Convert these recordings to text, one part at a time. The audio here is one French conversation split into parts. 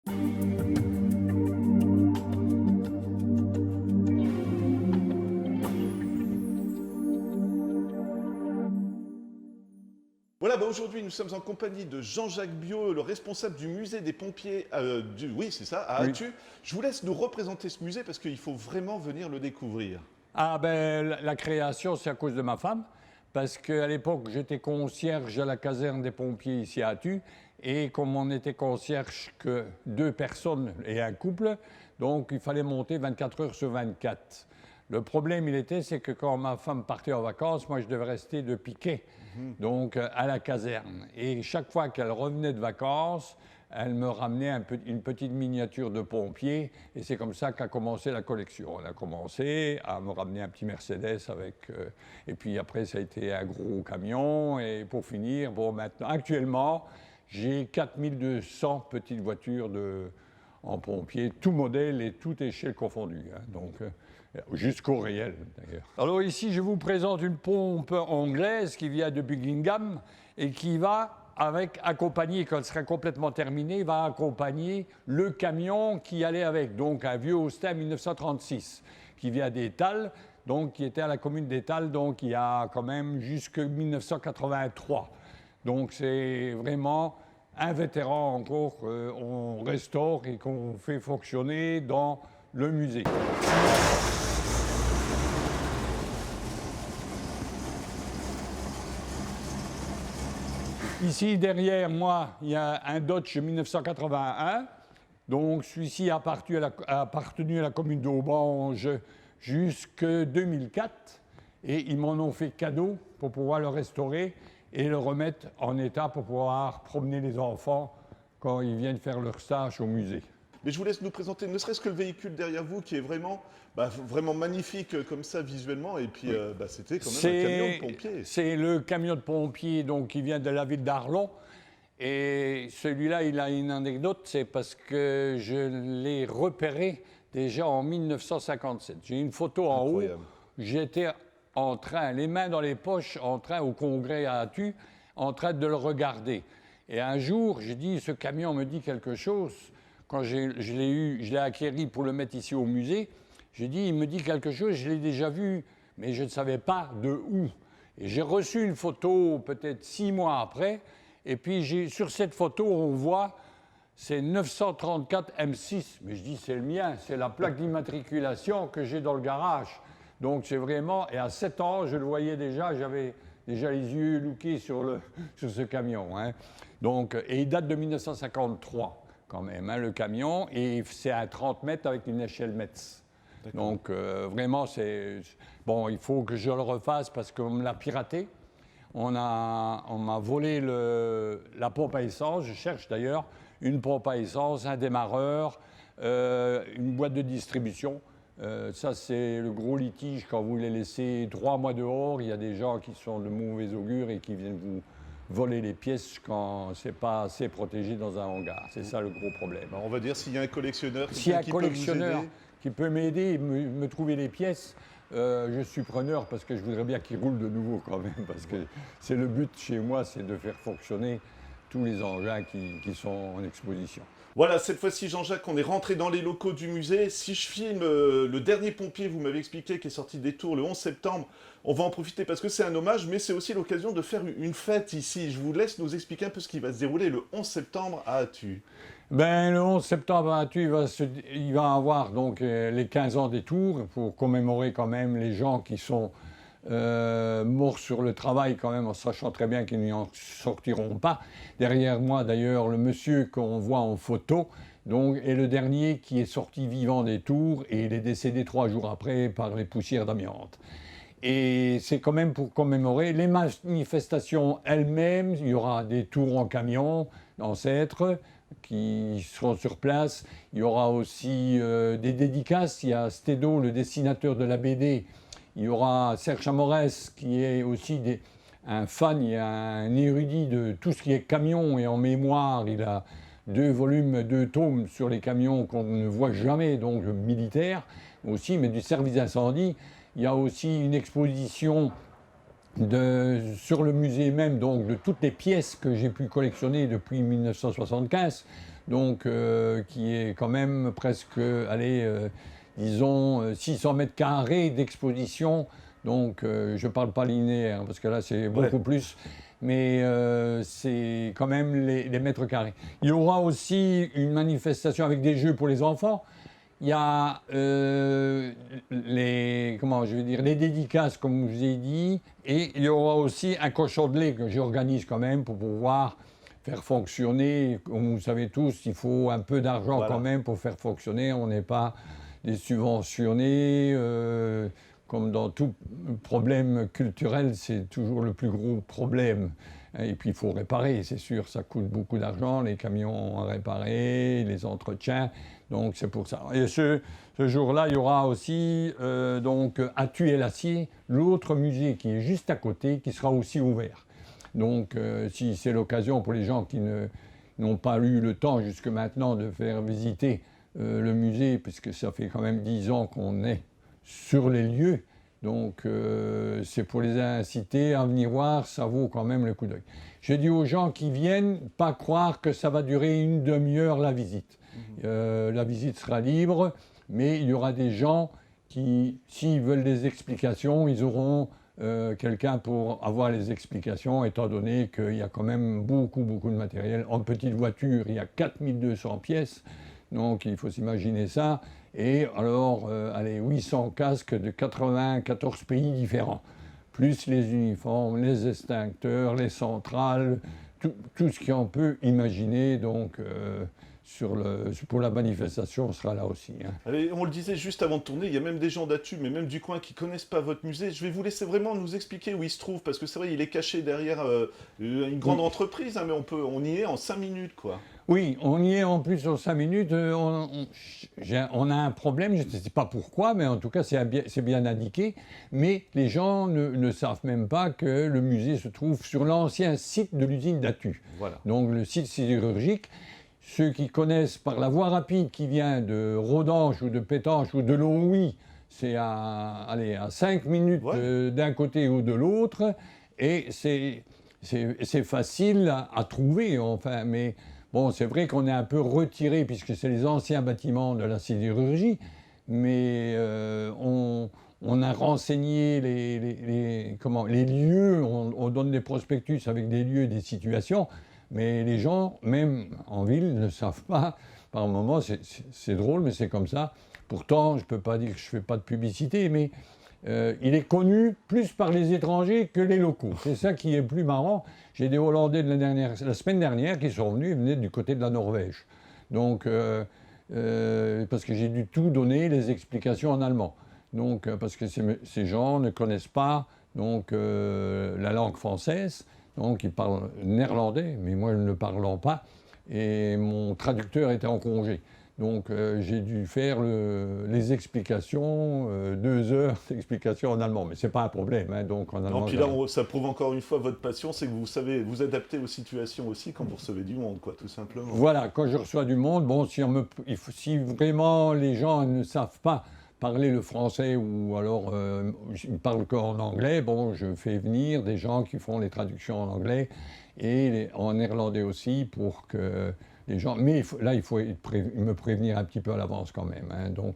Voilà, aujourd'hui nous sommes en compagnie de Jean-Jacques Biot, le responsable du musée des pompiers, oui c'est ça, à Oui. Attu. Je vous laisse nous représenter ce musée parce qu'il faut vraiment venir le découvrir. Ah ben la création, c'est à cause de ma femme, parce qu'à l'époque, j'étais concierge à la caserne des pompiers ici à Attu, et comme on était concierge que 2 personnes et un couple, donc il fallait monter 24 heures sur 24. Le problème, c'est que quand ma femme partait en vacances, moi je devais rester de piquet, donc à la caserne. Et chaque fois qu'elle revenait de vacances, elle me ramenait une petite miniature de pompier, et c'est comme ça qu'a commencé la collection. Elle a commencé à me ramener un petit Mercedes avec, et puis après ça a été un gros camion, et pour finir, bon maintenant, actuellement, j'ai 4200 petites voitures en pompier, tout modèle et tout échelle confondu, hein, donc jusqu'au réel d'ailleurs. Alors ici, je vous présente une pompe anglaise qui vient de Buckingham et qui va accompagner, quand elle sera complètement terminée, va accompagner le camion qui allait avec, donc un vieux Austin 1936 qui vient d'Étal, donc qui était à la commune d'Étal, donc il y a quand même jusque 1983. Donc c'est vraiment un vétéran encore qu'on restaure et qu'on fait fonctionner dans le musée. Ici, derrière moi, il y a un Dodge 1981. Donc, celui-ci a appartenu à la commune d'Aubange jusqu'en 2004. Et ils m'en ont fait cadeau pour pouvoir le restaurer et le remettre en état pour pouvoir promener les enfants quand ils viennent faire leur stage au musée. Mais je vous laisse nous présenter ne serait-ce que le véhicule derrière vous qui est vraiment, vraiment magnifique comme ça visuellement, et puis c'était quand même un camion de pompier. C'est le camion de pompier donc, qui vient de la ville d'Arlon. Et celui-là, il a une anecdote, c'est parce que je l'ai repéré déjà en 1957. J'ai une photo en haut, j'étais en train, les mains dans les poches, en train au congrès à Attu, en train de le regarder. Et un jour, j'ai dit, ce camion me dit quelque chose. Quand je l'ai acquéri pour le mettre ici au musée, j'ai dit, il me dit quelque chose, je l'ai déjà vu, mais je ne savais pas de où. Et j'ai reçu une photo peut-être 6 mois après, et puis sur cette photo, on voit, c'est 934 M6. Mais je dis, c'est le mien, c'est la plaque d'immatriculation que j'ai dans le garage. Donc c'est vraiment, et à 7 ans, je le voyais déjà, j'avais déjà les yeux lookés sur ce camion, hein. Donc, et il date de 1953 quand même, hein, le camion, et c'est à 30 mètres avec une échelle Metz. Donc vraiment, bon, il faut que je le refasse parce qu'on me l'a piraté. On m'a volé la pompe à essence, je cherche d'ailleurs une pompe à essence, un démarreur, une boîte de distribution. Ça, c'est le gros litige quand vous les laissez 3 mois dehors. Il y a des gens qui sont de mauvais augure et qui viennent vous voler les pièces quand c'est pas assez protégé dans un hangar. C'est ça le gros problème. On va dire s'il y a un collectionneur, qui peut m'aider et me trouver les pièces, je suis preneur parce que je voudrais bien qu'il roule de nouveau quand même, parce que c'est le but chez moi, c'est de faire fonctionner tous les engins qui sont en exposition. Voilà, cette fois-ci, Jean-Jacques, on est rentré dans les locaux du musée. Si je filme le dernier pompier, vous m'avez expliqué, qui est sorti des Tours le 11 septembre, on va en profiter parce que c'est un hommage, mais c'est aussi l'occasion de faire une fête ici. Je vous laisse nous expliquer un peu ce qui va se dérouler le 11 septembre à Attu. Ben, le 11 septembre à Attu, il va avoir donc les 15 ans des Tours pour commémorer quand même les gens qui sont morts sur le travail quand même, en sachant très bien qu'ils n'y en sortiront pas. Derrière moi, d'ailleurs, le monsieur qu'on voit en photo donc, est le dernier qui est sorti vivant des Tours et il est décédé 3 jours après par les poussières d'amiante. Et c'est quand même pour commémorer les manifestations elles-mêmes. Il y aura des tours en camion, ancêtres, qui seront sur place. Il y aura aussi des dédicaces. Il y a Stédo, le dessinateur de la BD. Il y aura Serge Amorès, qui est aussi un fan, il y a un érudit de tout ce qui est camion et en mémoire. Il a 2 volumes, 2 tomes sur les camions qu'on ne voit jamais, donc militaires aussi, mais du service d'incendie. Il y a aussi une exposition sur le musée même, donc de toutes les pièces que j'ai pu collectionner depuis 1975. donc qui est quand même presque, disons, 600 mètres carrés d'exposition. Donc, je ne parle pas linéaire, parce que là, c'est beaucoup plus, mais c'est quand même les mètres carrés. Il y aura aussi une manifestation avec des jeux pour les enfants. Il y a les dédicaces, comme je vous ai dit, et il y aura aussi un cochon de lait que j'organise quand même pour pouvoir faire fonctionner. Comme vous savez tous, il faut un peu d'argent quand même pour faire fonctionner. On n'est pas des subventionnés. Comme dans tout problème culturel, c'est toujours le plus gros problème. Et puis il faut réparer, c'est sûr, ça coûte beaucoup d'argent, les camions à réparer, les entretiens, donc c'est pour ça. Et ce jour-là, il y aura aussi donc à Thuey-l'Acier, l'autre musée qui est juste à côté, qui sera aussi ouvert. Donc si c'est l'occasion pour les gens qui n'ont pas eu le temps jusque maintenant de faire visiter le musée, puisque ça fait quand même 10 ans qu'on est sur les lieux, donc c'est pour les inciter à venir voir, ça vaut quand même le coup d'œil. Je dis aux gens qui viennent, pas croire que ça va durer une demi-heure la visite. La visite sera libre, mais il y aura des gens qui, s'ils veulent des explications, ils auront quelqu'un pour avoir les explications, étant donné qu'il y a quand même beaucoup de matériel. En petite voiture, il y a 4200 pièces, donc il faut s'imaginer ça. Et alors, 800 casques de 94 pays différents, plus les uniformes, les extincteurs, les centrales, tout ce qu'on peut imaginer. Donc, pour la manifestation, on sera là aussi. Hein. Allez, on le disait juste avant de tourner, il y a même des gens d'Attu, mais même du coin, qui ne connaissent pas votre musée. Je vais vous laisser vraiment nous expliquer où il se trouve, parce que c'est vrai, il est caché derrière une grande entreprise, hein, mais on y est en 5 minutes, quoi. Oui, on y est en plus en 5 minutes. On a un problème, je ne sais pas pourquoi, mais en tout cas, c'est bien indiqué. Mais les gens ne savent même pas que le musée se trouve sur l'ancien site de l'usine d'Attu. Voilà. Donc le site sidérurgique. Ceux qui connaissent par la voie rapide qui vient de Rodange ou de Pétanche ou de Longwy, c'est à 5 minutes d'un côté ou de l'autre. Et c'est facile à trouver, enfin, mais bon, c'est vrai qu'on est un peu retiré puisque c'est les anciens bâtiments de la sidérurgie, mais on a renseigné les lieux, on donne des prospectus avec des lieux, des situations, mais les gens, même en ville, ne savent pas. Par moments, c'est drôle, mais c'est comme ça. Pourtant, je ne peux pas dire que je ne fais pas de publicité, mais il est connu plus par les étrangers que les locaux. C'est ça qui est plus marrant. J'ai des Hollandais la semaine dernière qui sont venus, ils venaient du côté de la Norvège. Donc, parce que j'ai dû tout donner, les explications en allemand. Donc, parce que ces gens ne connaissent pas donc, la langue française, donc ils parlent néerlandais, mais moi je ne le parle pas, et mon traducteur était en congé. Donc j'ai dû faire les explications, 2 heures d'explications en allemand, mais ce n'est pas un problème. Hein, donc en allemand, non, puis là, ça prouve encore une fois votre passion, c'est que vous savez vous adapter aux situations aussi quand vous recevez du monde, quoi, tout simplement. Voilà, quand je reçois du monde, bon, si vraiment les gens ne savent pas parler le français ou alors ils ne parlent qu'en anglais, bon, je fais venir des gens qui font les traductions en anglais et en néerlandais aussi pour que les gens... Mais là, il faut me prévenir un petit peu à l'avance quand même. Hein, donc,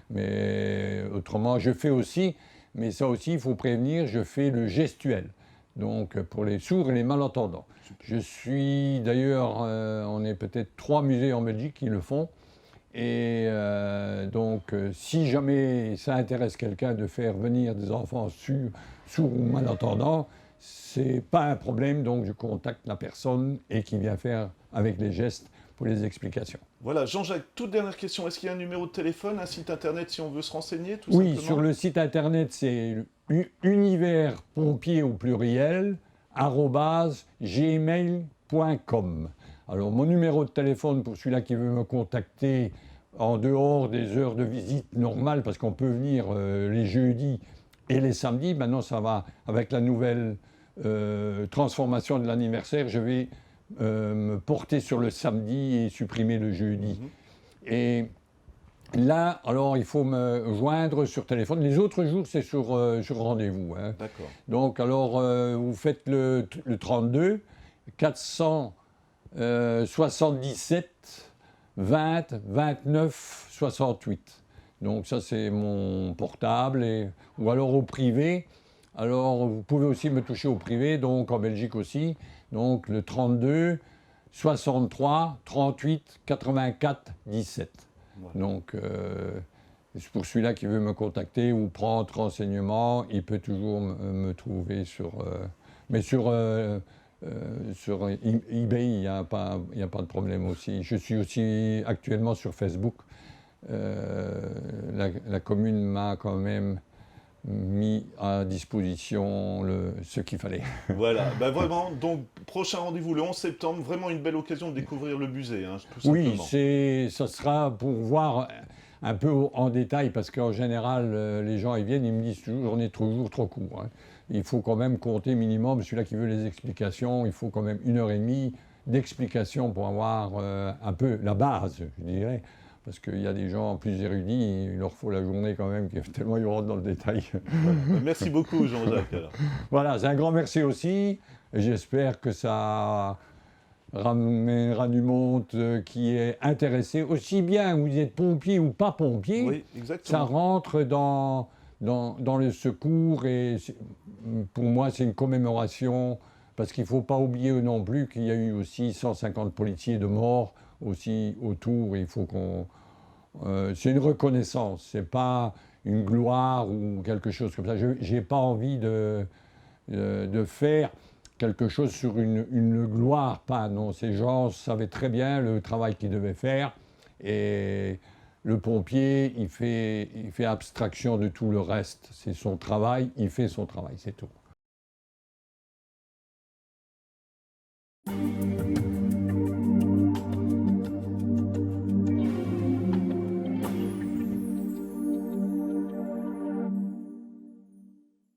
mais autrement, je fais aussi, mais ça aussi, il faut prévenir, je fais le gestuel. Donc, pour les sourds et les malentendants. Je suis d'ailleurs, on est peut-être 3 musées en Belgique qui le font. Et donc, si jamais ça intéresse quelqu'un de faire venir des enfants sourds ou malentendants, c'est pas un problème. Donc, je contacte la personne et qui vient faire avec les gestes pour les explications. Voilà, Jean-Jacques, toute dernière question. Est-ce qu'il y a un numéro de téléphone, un site internet si on veut se renseigner, tout oui, simplement ? Sur le site internet, c'est universpompier au pluriel, @gmail.com. Alors, mon numéro de téléphone pour celui-là qui veut me contacter en dehors des heures de visite normales, parce qu'on peut venir les jeudis et les samedis. Maintenant, ça va avec la nouvelle transformation de l'anniversaire. Je vais me porter sur le samedi et supprimer le jeudi. Et là, alors, il faut me joindre sur téléphone. Les autres jours, c'est sur rendez-vous. Hein. D'accord. Donc, alors, vous faites le 32 477 20 29 68. Donc ça, c'est mon portable, ou alors au privé. Alors, vous pouvez aussi me toucher au privé, donc en Belgique aussi. Donc le 32 63 38 84 17. Voilà. Donc, pour celui-là qui veut me contacter ou prendre renseignement, il peut toujours me trouver sur... mais sur eBay, il n'y a pas de problème aussi. Je suis aussi actuellement sur Facebook. La commune m'a quand même mis à disposition ce qu'il fallait. Voilà, ben vraiment, donc prochain rendez-vous le 11 septembre, vraiment une belle occasion de découvrir le musée, hein, tout simplement. Oui, ça sera pour voir un peu en détail, parce qu'en général, les gens ils viennent, ils me disent toujours, on est toujours trop court. Hein. Il faut quand même compter minimum, celui-là qui veut les explications, il faut quand même 1h30 d'explications pour avoir un peu la base, je dirais. Parce qu'il y a des gens plus érudits, il leur faut la journée quand même, tellement ils rentrent dans le détail. Voilà. Merci beaucoup Jean-Jacques. Voilà, c'est un grand merci aussi. J'espère que ça ramènera du monde qui est intéressé, aussi bien vous êtes pompier ou pas pompier. Oui, exactement. Ça rentre dans le secours, et pour moi c'est une commémoration, parce qu'il ne faut pas oublier non plus qu'il y a eu aussi 150 policiers de morts aussi autour. Il faut qu'on... c'est une reconnaissance, c'est pas une gloire ou quelque chose comme ça. Je n'ai pas envie de faire quelque chose sur une gloire, pas, non. Ces gens savaient très bien le travail qu'ils devaient faire, et le pompier, il fait abstraction de tout le reste. C'est son travail, il fait son travail, c'est tout.